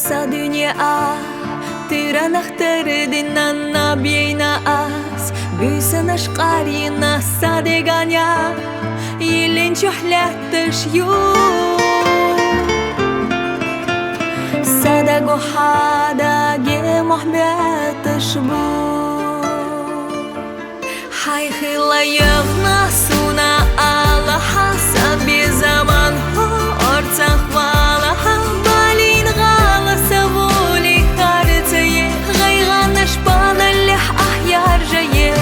Sa dünya тиранахтырдин на бейна ас Büysen aşkar yina sadeganya Yilin çuhlatış yu Sada gohada ge muhbetiş bu Hay hılayık nasuna Allah'a sabi zaman ho ortak valaha Balin gala savuli kartayı Gaygan aşpan allih ahyar jayı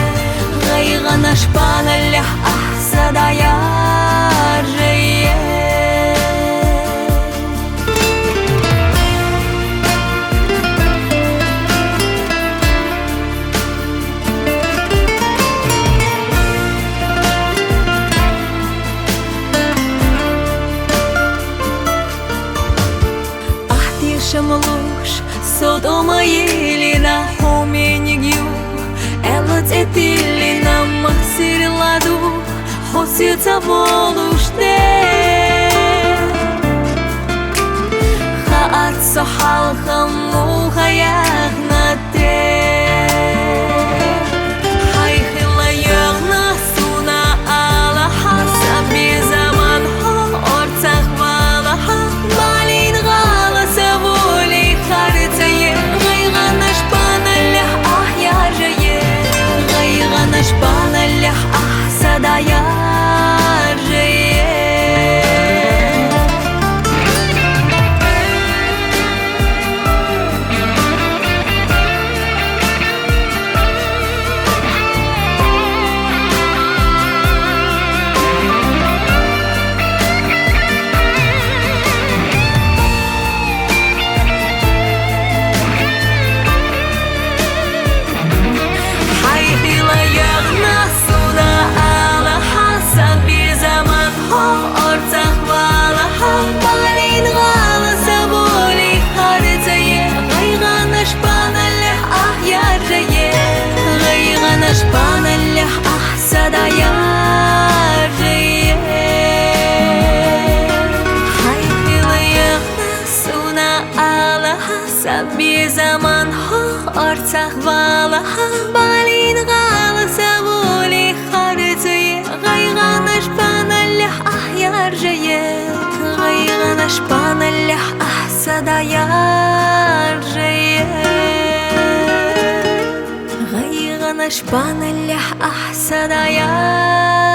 Gaygan aşpan allih ahsadayar jayı Шамалуш, содома елина, хоменигю, элот этилина, махсирладу, хосица волуште. Хаат сохал хаму хаягнате. Хай хилаягна суна ала хасаби заман хо ортах валаха балин гала savuli kartayı Gaygan aşpan allih ahyar jayı Gaygan aşpan allih ahsadayar jayı Aşpan allih ahsadayar jayı Hay hilayık nasuna alaha Sabi zaman ho ortak valaha Balin gala savuli kartayı Gaygan aşpan allih ahyar jayı Gaygan aşpan allih ahsadayar jayı Aşpan allih ahsadayar